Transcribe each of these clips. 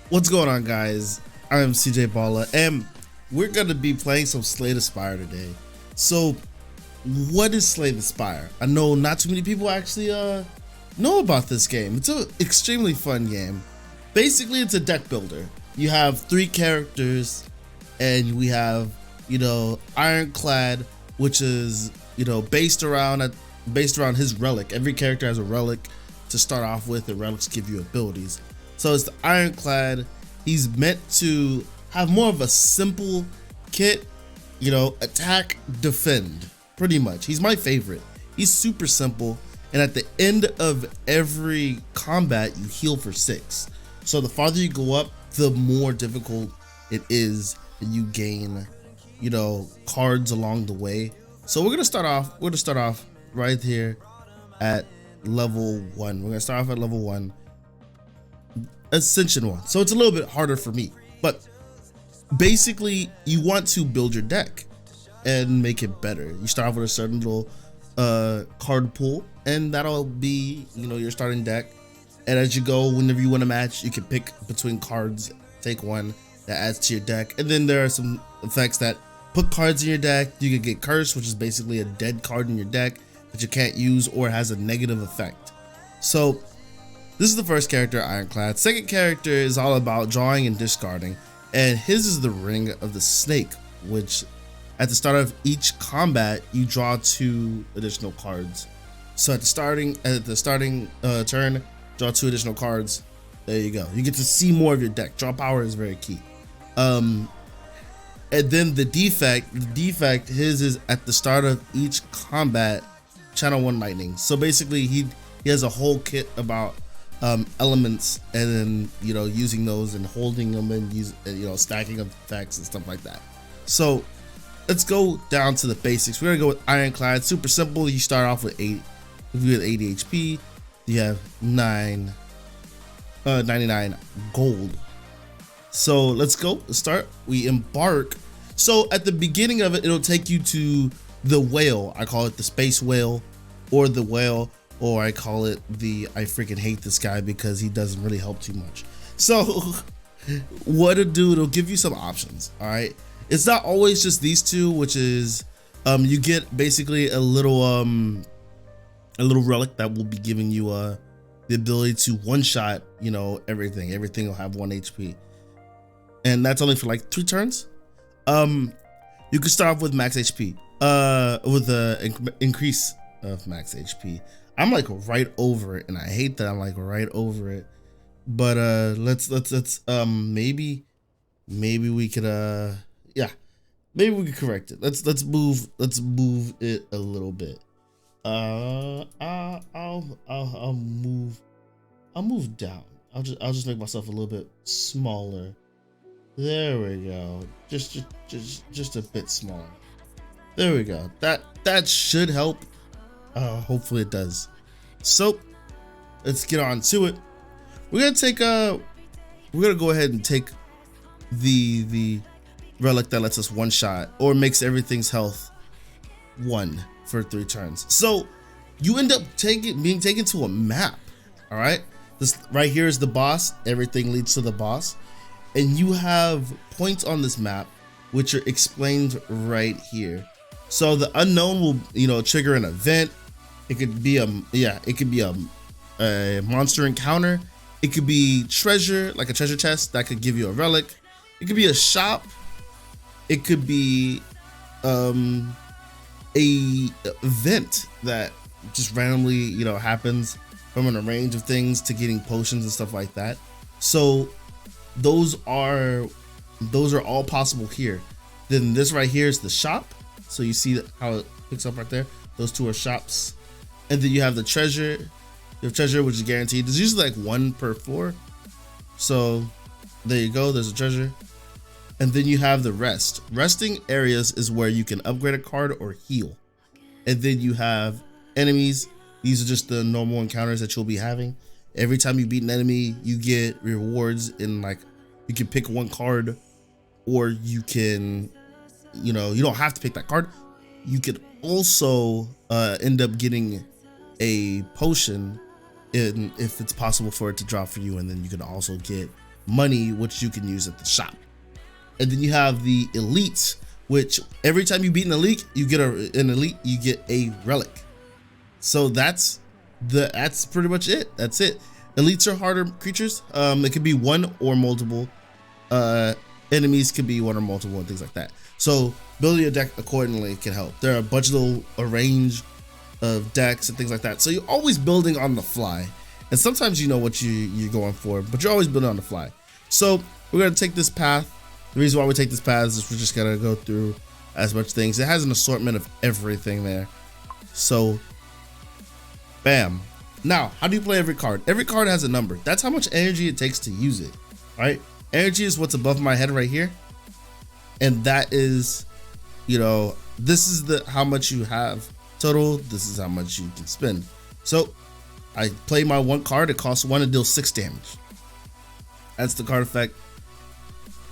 What's going on, guys? I'm CJ Balla, and we're gonna be playing some Slay the Spire today. So, what is Slay the Spire? I know not too many people actually know about this game. It's an extremely fun game. Basically, it's a deck builder. You have 3 characters, and we have, Ironclad, which is, based around his relic. Every character has a relic to start off with, and relics give you abilities. So it's the Ironclad. He's meant to have more of a simple kit, attack, defend, pretty much. He's my favorite. He's super simple, and at the end of every combat, you heal for 6. So the farther you go up, the more difficult it is, and you gain, cards along the way. So we're gonna start off right here at level 1. We're gonna start off at level 1. Ascension 1, so it's a little bit harder for me, but basically you want to build your deck and make it better. You start off with a certain little card pool, and that'll be your starting deck. And as you go, whenever you win a match, you can pick between cards, take one that adds to your deck. And then there are some effects that put cards in your deck. You can get cursed, which is basically a dead card in your deck that you can't use or has a negative effect. So this is the first character, Ironclad. Second character is all about drawing and discarding, and his is the Ring of the Snake, which at the start of each combat you draw 2 additional cards. So at the starting turn, draw 2 additional cards. There you go. You get to see more of your deck. Draw power is very key. And then the defect, his is at the start of each combat, channel 1 lightning. So basically he has a whole kit about elements, and then using those and holding them and stacking of effects and stuff like that. So let's go down to the basics. We're gonna go with Ironclad. Super simple. You start off with 8. If you have 80 HP, you have 99 gold. So let's go. Let's start. We embark. So at the beginning of it, it'll take you to the whale. I call it the space whale, or the whale, or I call it I freaking hate this guy because he doesn't really help too much. So what to do, it'll give you some options. All right, it's not always just these 2, which is you get basically a little relic that will be giving you the ability to one-shot everything will have 1 HP, and that's only for like 3 turns. You can start off with max HP with a increase of max HP. I'm like right over it, and I hate that I'm like right over it. But let's maybe we could maybe we could correct it. Let's move it a little bit. I'll move down. I'll just make myself a little bit smaller. There we go. Just a bit smaller. There we go. That should help. Hopefully it does. So let's get on to it. We're gonna go ahead and take the relic that lets us one shot or makes everything's health 1 for 3 turns. So you end up being taken to a map. All right, this right here is the boss. Everything leads to the boss, and you have points on this map which are explained right here. So the unknown will trigger an event. It could be a monster encounter. It could be treasure, like a treasure chest that could give you a relic. It could be a shop. It could be a event that just randomly happens from a range of things to getting potions and stuff like that. So those are all possible here. Then this right here is the shop. So you see how it picks up right there. Those 2 are shops. And then you have the treasure. You have treasure, which is guaranteed. There's usually like 1 per floor. So there you go. There's a treasure. And then you have the rest. Resting areas is where you can upgrade a card or heal. And then you have enemies. These are just the normal encounters that you'll be having. Every time you beat an enemy, you get rewards in you can pick 1 card, or you can, you don't have to pick that card. You could also end up getting a potion if it's possible for it to drop for you, and then you can also get money, which you can use at the shop. And then you have the elites, which every time you beat an elite, you get you get a relic. So that's pretty much it. That's it. Elites are harder creatures. It could be one or multiple. Enemies could be one or multiple and things like that. So building your deck accordingly can help. There are a bunch of little arrange of decks and things like that. So you're always building on the fly. And sometimes you know what you're going for, but you're always building on the fly. So we're gonna take this path. The reason why we take this path is we're just gonna go through as much things. It has an assortment of everything there. So, bam. Now, how do you play every card? Every card has a number. That's how much energy it takes to use it, right? Energy is what's above my head right here. And that is, you know, this is how much you have total. This is how much you can spend. So I play my one card. It costs 1 to deal 6 damage. That's the card effect.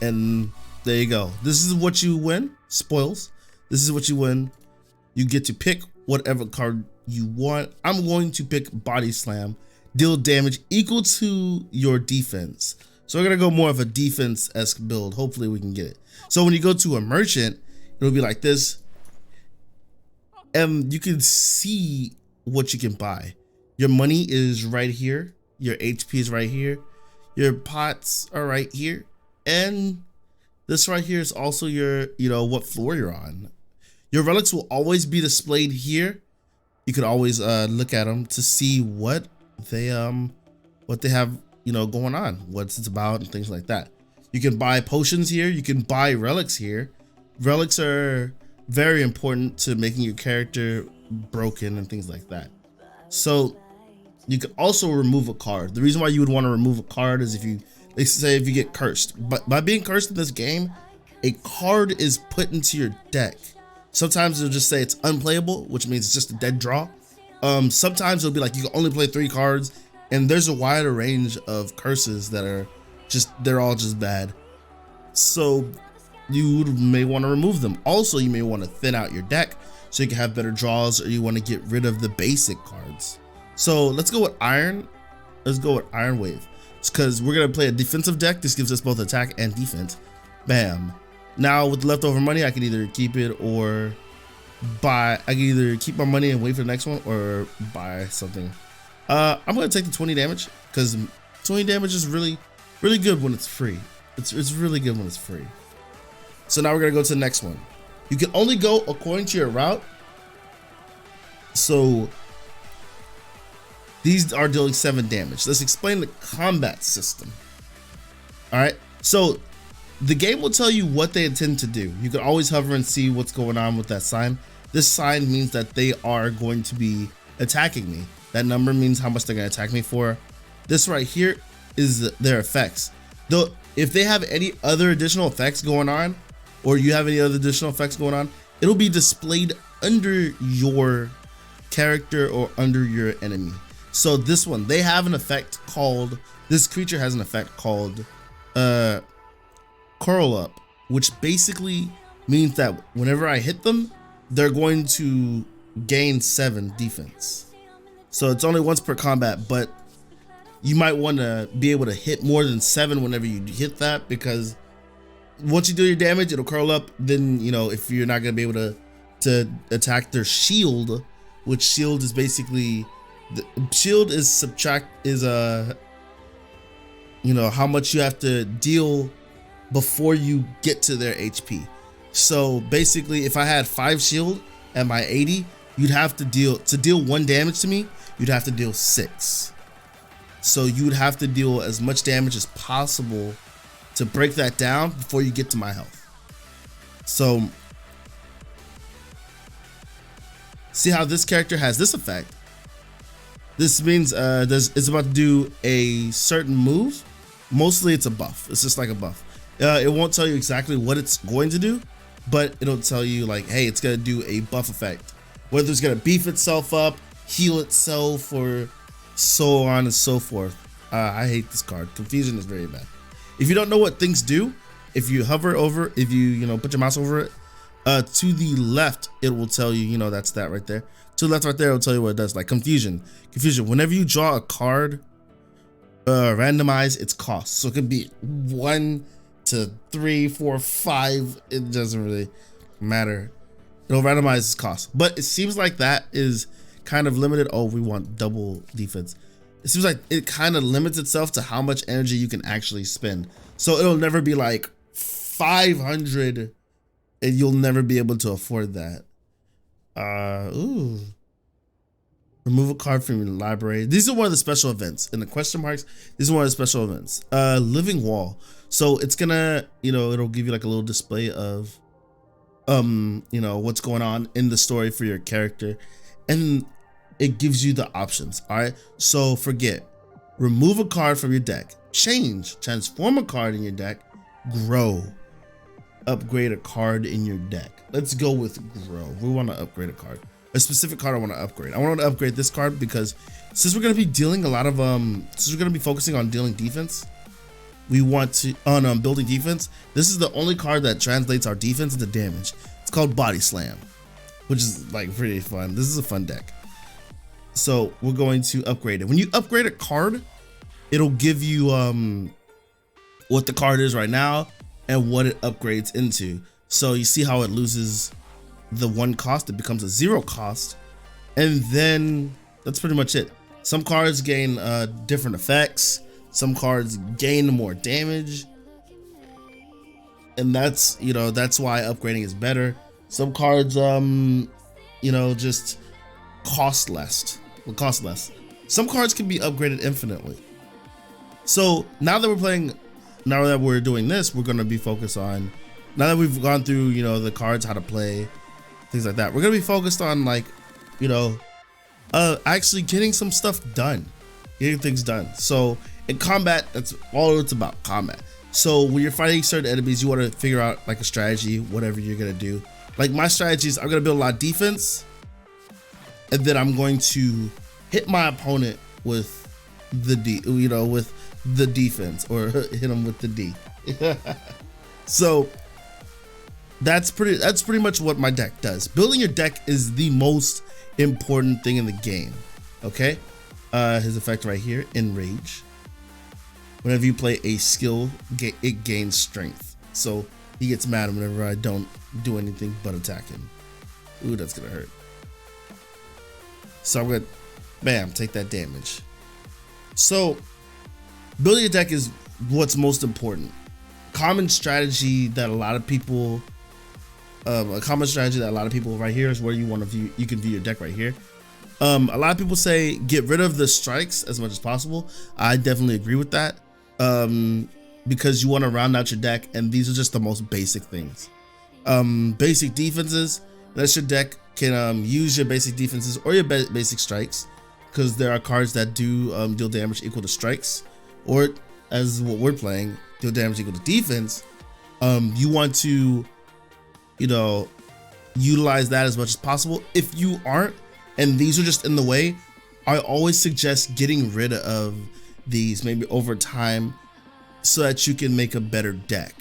And there you go. This is what you win. Spoils. This is what you win. You get to pick whatever card you want. I'm going to pick Body Slam. Deal damage equal to your defense. So we're going to go more of a defense-esque build. Hopefully we can get it. So when you go to a merchant, it'll be like this. And you can see what you can buy. Your money is right here. Your HP is right here. Your pots are right here. And this right here is also your, you know, what floor you're on. Your relics will always be displayed here. You could always look at them to see what they have, you know, going on, what it's about and things like that. You can buy potions here. You can buy relics here. Relics are very important to making your character broken and things like that. So you can also remove a card. The reason why you would want to remove a card is if you, let's say if you get cursed. But by being cursed in this game, a card is put into your deck. Sometimes it'll just say it's unplayable, which means it's just a dead draw. Sometimes it'll be like you can only play 3 cards, and there's a wider range of curses that are just, they're all just bad. So you may want to remove them. Also, you may want to thin out your deck so you can have better draws, or you want to get rid of the basic cards. So let's go with Iron. Let's go with Iron Wave. It's because we're going to play a defensive deck. This gives us both attack and defense. Bam. Now with the leftover money, I can either keep it or buy. I can either keep my money and wait for the next one or buy something. I'm going to take the 20 damage because 20 damage is really good when it's free. It's really good when it's free. So now we're going to go to the next one. You can only go according to your route. So these are dealing 7 damage. Let's explain the combat system. All right. So the game will tell you what they intend to do. You can always hover and see what's going on with that sign. This sign means that they are going to be attacking me. That number means how much they're going to attack me for. This right here is their effects. Though, if they have any other additional effects going on, or you have any other additional effects going on, it'll be displayed under your character or under your enemy. So this one, they have an effect called, this creature has an effect called Curl Up, which basically means that whenever I hit them, they're going to gain 7 defense. So it's only once per combat, but you might want to be able to hit more than 7 whenever you hit that, because once you do your damage, it'll curl up. Then, you know, if you're not going to be able to attack their shield, which shield is basically, the shield is you know, how much you have to deal before you get to their HP. So basically, if I had 5 shield at my 80, you'd have to deal 1 damage to me, you'd have to deal 6. So you'd have to deal as much damage as possible to break that down before you get to my health. So see how this character has this effect. This means it's about to do a certain move. Mostly it's a buff. It's just like a buff. It won't tell you exactly what it's going to do, but it'll tell you like, hey, it's gonna do a buff effect. Whether it's gonna beef itself up, heal itself, or so on and so forth. I hate this card. Confusion is very bad. If you don't know what things do, if you hover over, if you put your mouse over it, to the left, it will tell you, that's that right there. To the left right there, it'll tell you what it does, like confusion. Confusion, whenever you draw a card, randomize its cost. So it could be 1 to 3, 4, 5. It doesn't really matter. It'll randomize its cost. But it seems like that is kind of limited. Oh, we want double defense. It seems like it kind of limits itself to how much energy you can actually spend. So it'll never be like 500 and you'll never be able to afford that. Ooh. Remove a card from your library. These are one of the special events. In the question marks, these are one of the special events. Living wall. So it's gonna, it'll give you like a little display of, what's going on in the story for your character. And it gives you the options, all right? So forget, remove a card from your deck, change, transform a card in your deck, grow, upgrade a card in your deck. Let's go with grow. We want to upgrade a card. A specific card I want to upgrade. I want to upgrade this card because since we're going to be dealing a lot of since we're going to be focusing on dealing defense, we want to on building defense. This is the only card that translates our defense into damage. It's called Body Slam, which is like pretty fun. This is a fun deck. So we're going to upgrade it. When you upgrade a card, it'll give you what the card is right now and what it upgrades into. So you see how it loses the 1 cost, it becomes a 0 cost, and then that's pretty much it. Some cards gain different effects, some cards gain more damage, and that's that's why upgrading is better. Some cards just cost less. Some cards can be upgraded infinitely. So now that we're doing this, we're going to be focused on, now that we've gone through the cards, how to play, things like that, we're gonna be focused on like actually getting some stuff done, getting things done. So in combat, that's all it's about, combat. So when you're fighting certain enemies, you want to figure out like a strategy, whatever you're gonna do. Like my strategy is I'm gonna build a lot of defense, and then I'm going to hit my opponent with the with the defense, or hit them with the D. So that's pretty much what my deck does. Building your deck is the most important thing in the game. Okay, his effect right here, Enrage. Whenever you play a skill, it gains strength. So he gets mad whenever I don't do anything but attack him. Ooh, that's gonna hurt. So I'm gonna, bam, take that damage. So building your deck is what's most important. Common strategy that a lot of people right here is where you want to view, you can view your deck right here. A lot of people say get rid of the strikes as much as possible. I definitely agree with that, because you want to round out your deck, and these are just the most basic things. Basic defenses, unless your deck can use your basic defenses or your basic strikes, because there are cards that do deal damage equal to strikes, or as what we're playing, deal damage equal to defense. You want to utilize that as much as possible. If you aren't, and these are just in the way, I always suggest getting rid of these maybe over time so that you can make a better deck,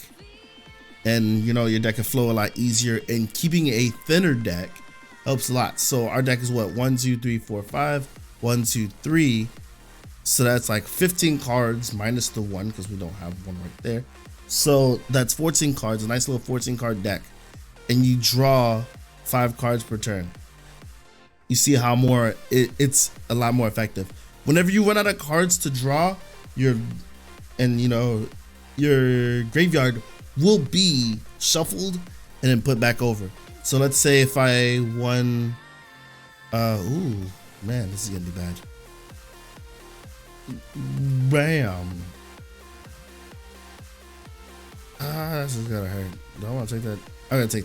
and your deck can flow a lot easier, and keeping a thinner deck helps a lot. So our deck is what, 1 2 3 4 5 1 2 3, so that's like 15 cards minus the 1 because we don't have one right there. So that's 14 cards, a nice little 14 card deck, and you draw 5 cards per turn. You see how it's a lot more effective. Whenever you run out of cards to draw, your graveyard will be shuffled and then put back over. So let's say if I won, ooh, man, this is gonna be bad. Bam. This is gonna hurt. Do I want to take that? I'm gonna take.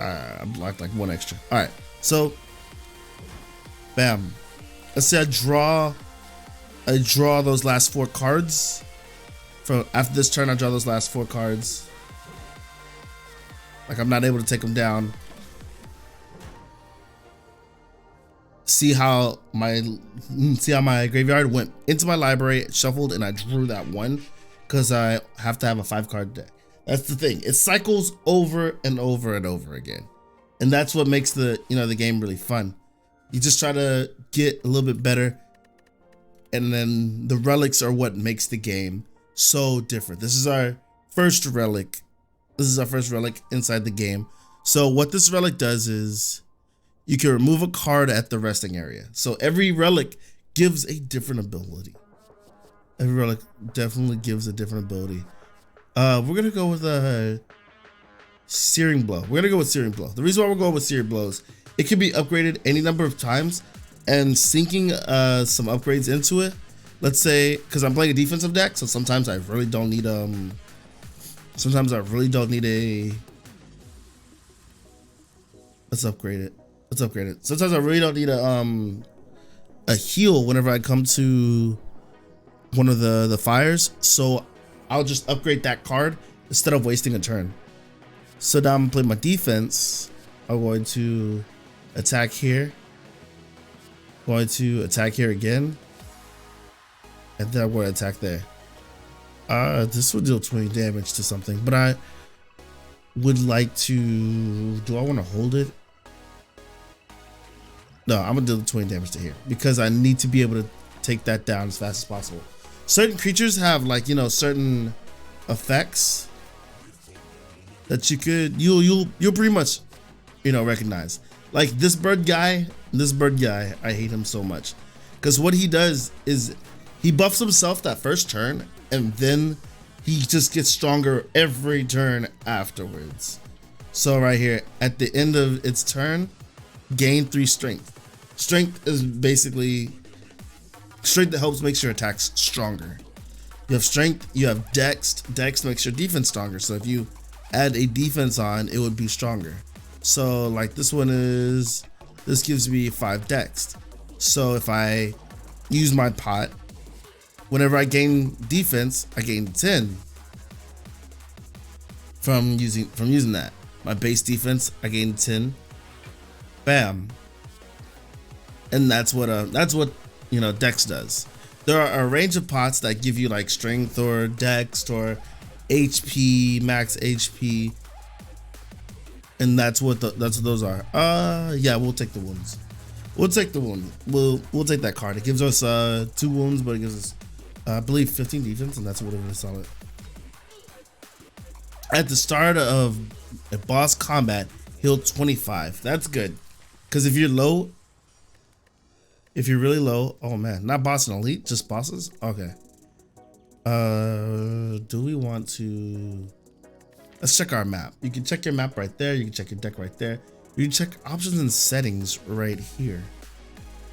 I blocked like 1 extra. All right, so bam. Let's say I draw those last 4 cards. From after this turn, I draw those last 4 cards. Like I'm not able to take them down. See how my graveyard went into my library, shuffled, and I drew that 1 because I have to have a 5 card deck. That's the thing. It cycles over and over and over again, and that's what makes the the game really fun. You just try to get a little bit better, and then the relics are what makes the game so different. This is our first relic. This is our first relic inside the game. So what this relic does is you can remove a card at the resting area. So every relic gives a different ability. Every relic definitely gives a different ability. We're gonna go with a Searing Blow. We're gonna go with Searing Blow. The reason why we're going with Searing Blow is it can be upgraded any number of times, and sinking some upgrades into it. Let's say, because I'm playing a defensive deck, so sometimes I really don't need sometimes I really don't need a. Let's upgrade it. Let's upgrade it. Sometimes I really don't need a heal whenever I come to one of the fires, so I'll just upgrade that card instead of wasting a turn. So now I'm gonna play my defense. I'm going to attack here. Going to attack here again, and then I'm going to attack there. This will deal 20 damage to something, but I would like to. Do I want to hold it? No, I'm gonna deal 20 damage to here because I need to be able to take that down as fast as possible. Certain creatures have, like, you know, certain effects that you'll pretty much, you know, recognize. Like this bird guy, I hate him so much because what he does is he buffs himself that first turn, and then he just gets stronger every turn afterwards. So right here at the end of its turn, gain 3 strength. Strength is basically strength that helps make your attacks stronger. You have strength, you have dex. Dex makes your defense stronger. So if you add a defense on, it would be stronger. So like this gives me 5 dex. So if I use my pot, whenever I gain defense, I gain 10 from using that. My base defense, I gain 10. Bam. And that's what you know, dex does. There are a range of pots that give you like strength or dex or HP, max HP, and that's what those are. Yeah, we'll take the wounds. We'll take the wound. We'll take that card. It gives us 2 wounds, but it gives us I believe 15 defense, and that's what it is on it. At the start of a boss combat, heal 25. That's good, because if you're low, if you're really low, oh man, not boss and elite, just bosses. Okay. Do we want to? Let's check our map. You can check your map right there. You can check your deck right there. You can check options and settings right here.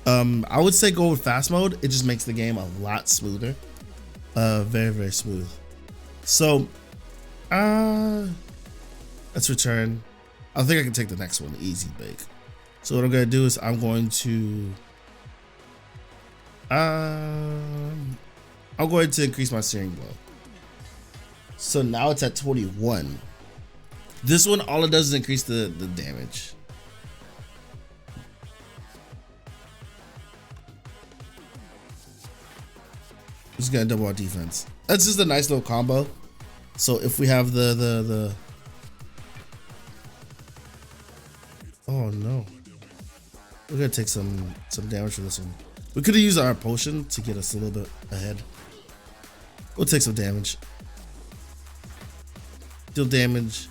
I would say go with fast mode. It just makes the game a lot smoother. Very, very smooth. So, let's return. I think I can take the next one, easy bake. So what I'm gonna do is I'm going to, I'm going to increase my Searing Blow. So now it's at 21. This one, all it does is increase the damage. Just gonna double our defense. That's just a nice little combo. So if we have the oh no, we're gonna take some damage for this one. We could have used our potion to get us a little bit ahead. We'll take some damage. Deal damage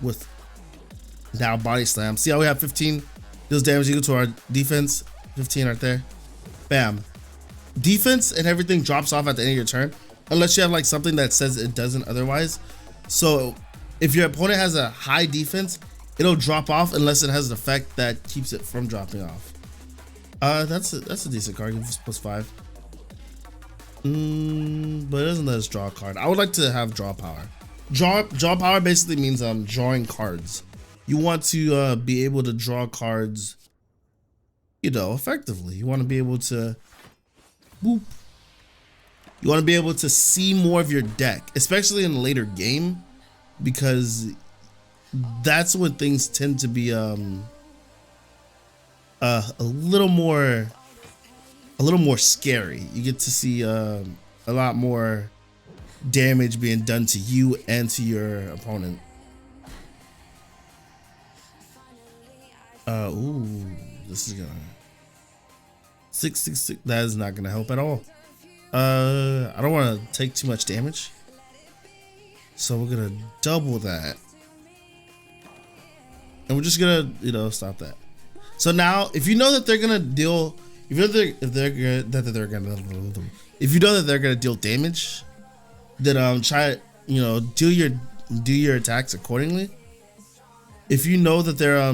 with now body slam. See how we have 15 deals damage equal to our defense. 15 right there. Bam. Defense and everything drops off at the end of your turn unless you have like something that says it doesn't otherwise. So if your opponent has a high defense, it'll drop off unless it has an effect that keeps it from dropping off. That's a decent card. Gives us +5. But it doesn't let us draw a card. I would like to have draw power. Draw power basically means drawing cards. You want to be able to draw cards, you know, effectively. You want to be able to boop. You want to be able to see more of your deck, especially in a later game, because that's when things tend to be a little more scary. You get to see a lot more damage being done to you and to your opponent. Ooh, this is gonna 666. That is not gonna help at all. I don't want to take too much damage, so we're gonna double that, and we're just gonna, you know, stop that. So now, if you know that they're gonna deal, if you know that they're gonna deal damage, then try, you know, do your attacks accordingly. If you know that they're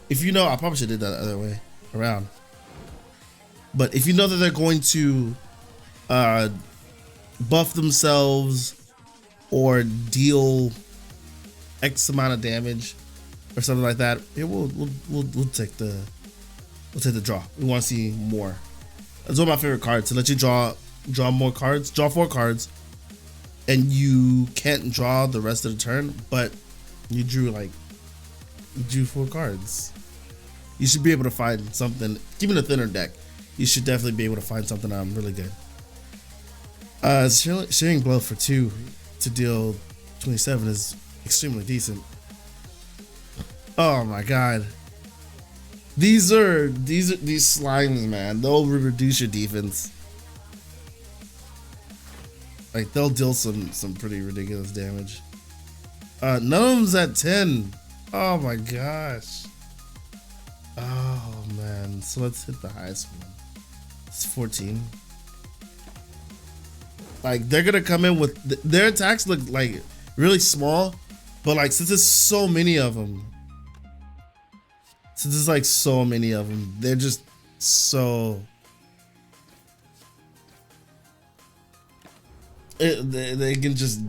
if you know, I probably should have did that the other way around. But if you know that they're going to buff themselves or deal X amount of damage or something like that, we'll take the draw. We want to see more. That's one of my favorite cards, to let you draw more cards, draw 4 cards, and you can't draw the rest of the turn, but you drew 4 cards. You should be able to find something. Even a thinner deck, you should definitely be able to find something really good. Sharing blow for 2 to deal 27 is extremely decent. Oh my god. These slimes, man. They'll reduce your defense. Like, they'll deal some pretty ridiculous damage. None of them's at 10. Oh my gosh. Oh man. So let's hit the highest one. It's 14. Like, they're gonna come in with their attacks look like really small, but like, since there's so many of them, they're just so they can just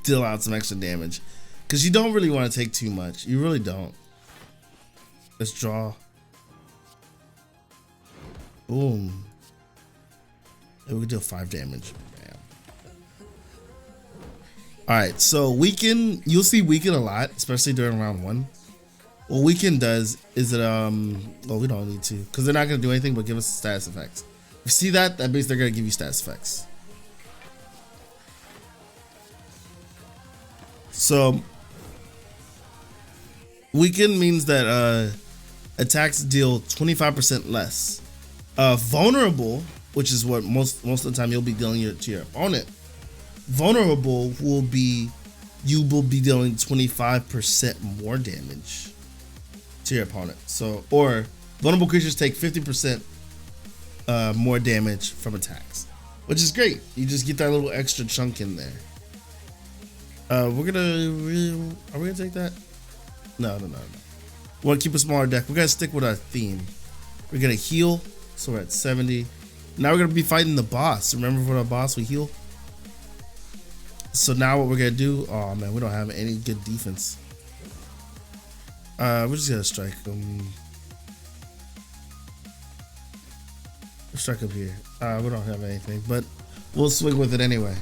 deal out some extra damage, because you don't really want to take too much. You really don't. Let's draw. Boom. And we can deal 5 damage. Bam. Alright, so weaken, you'll see weaken a lot, especially during round 1. What weaken does is it well, we don't need to, because they're not going to do anything but give us status effects. If you see that means they're going to give you status effects. So weaken means that attacks deal 25% less. Vulnerable, which is what most of the time you'll be dealing to your opponent. Vulnerable will be, you will be dealing 25% more damage to your opponent. So, or vulnerable creatures take 50% more damage from attacks, which is great. You just get that little extra chunk in there. Are we gonna take that? No. We want to keep a smaller deck. We're gonna stick with our theme. We're gonna heal, so we're at 70. Now we're gonna be fighting the boss. Remember, for the boss we heal. So now what we're gonna do? Oh man, we don't have any good defense. We're just gonna strike them. Strike up here. We don't have anything, but we'll swing with it anyway.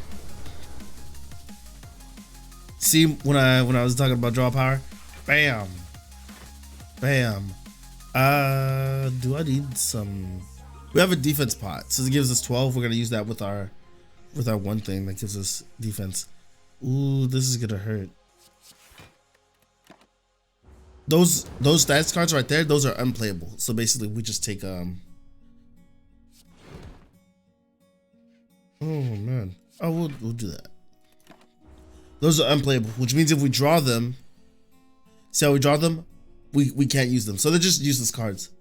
See, when I was talking about draw power, bam, bam. Do I need some? We have a defense pot, so it gives us 12. We're gonna use that with our one thing that gives us defense. Ooh, this is gonna hurt. Those stats cards right there, those are unplayable. So basically, we just take Oh man. Oh, we'll do that. Those are unplayable, which means if we draw them, see how we draw them? We can't use them. So they're just useless cards.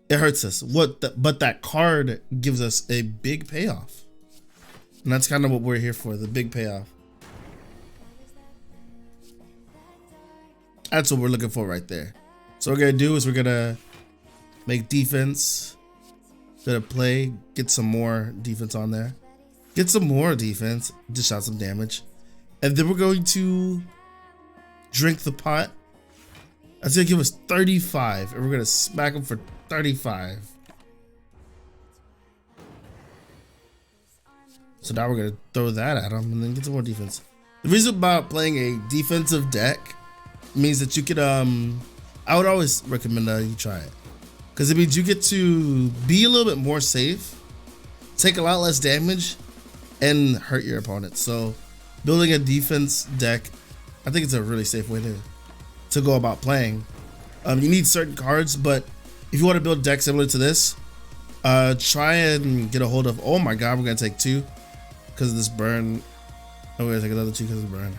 It hurts us. But that card gives us a big payoff. And that's kind of what we're here for, the big payoff. That's what we're looking for right there. So what we're gonna do is we're gonna make defense, gonna play, get some more defense on there. Get some more defense, dish out some damage. And then we're going to drink the pot. That's gonna give us 35, and we're gonna smack them for 35. So now we're gonna throw that at them and then get some more defense. The reason about playing a defensive deck means that you could I would always recommend you try it, because it means you get to be a little bit more safe, take a lot less damage, and hurt your opponent. So building a defense deck, I think it's a really safe way to go about playing. You need certain cards, but if you want to build a deck similar to this, try and get a hold of. Oh my god, we're gonna take 2 because of this burn. Oh, we're gonna take another 2 because of burn.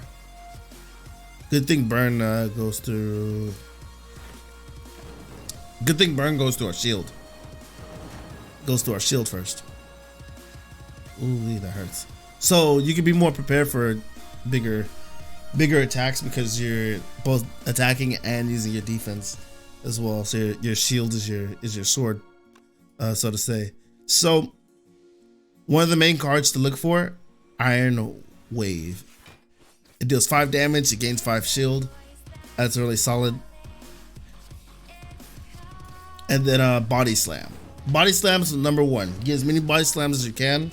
Good thing burn goes through. Good thing burn goes through our shield. Goes through our shield first. Ooh, that hurts. So you can be more prepared for bigger attacks because you're both attacking and using your defense as well. So your shield is your sword, so to say. So one of the main cards to look for, Iron Wave. It deals 5 damage, it gains 5 shield. That's really solid. And then Body Slam. Body Slam is number 1. Get as many Body Slams as you can.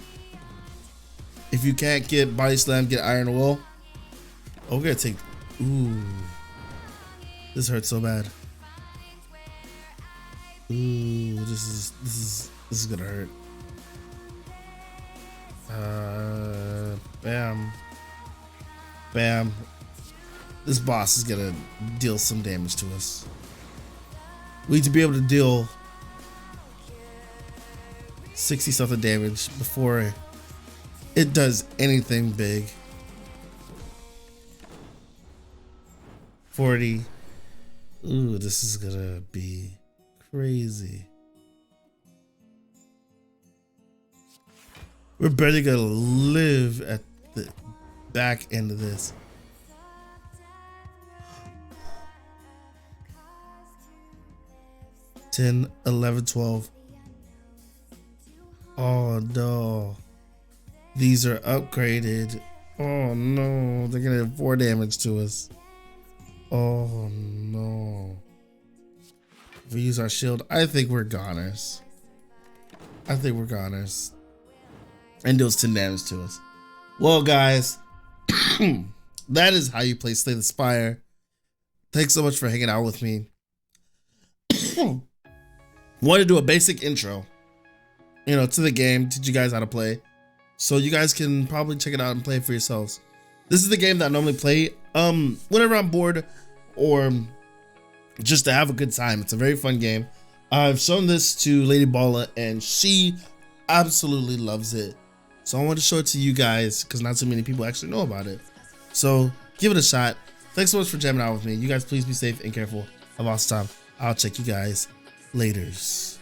If you can't get Body Slam, get Iron Will. Oh, we're gonna take. Ooh, this hurts so bad. Ooh, this is gonna hurt. Bam, bam. This boss is gonna deal some damage to us. We need to be able to deal 60 something damage before it does anything big. 40. Ooh, this is gonna be crazy. We're barely gonna live at the back end of this. $10, $11, $12. Oh no. These are upgraded. Oh no, they're gonna have 4 damage to us. Oh no. If we use our shield, I think we're goners. I think we're goners. And deals 10 damage to us. Well, guys, that is how you play Slay the Spire. Thanks so much for hanging out with me. Want to do a basic intro, to the game, teach you guys how to play, so you guys can probably check it out and play it for yourselves. This is the game that I normally play whenever I'm bored or just to have a good time. It's a very fun game. I've shown this to Lady Balla and she absolutely loves it. So I want to show it to you guys because not too many people actually know about it. So give it a shot. Thanks so much for jamming out with me. You guys please be safe and careful. Have a awesome time. I'll check you guys laters.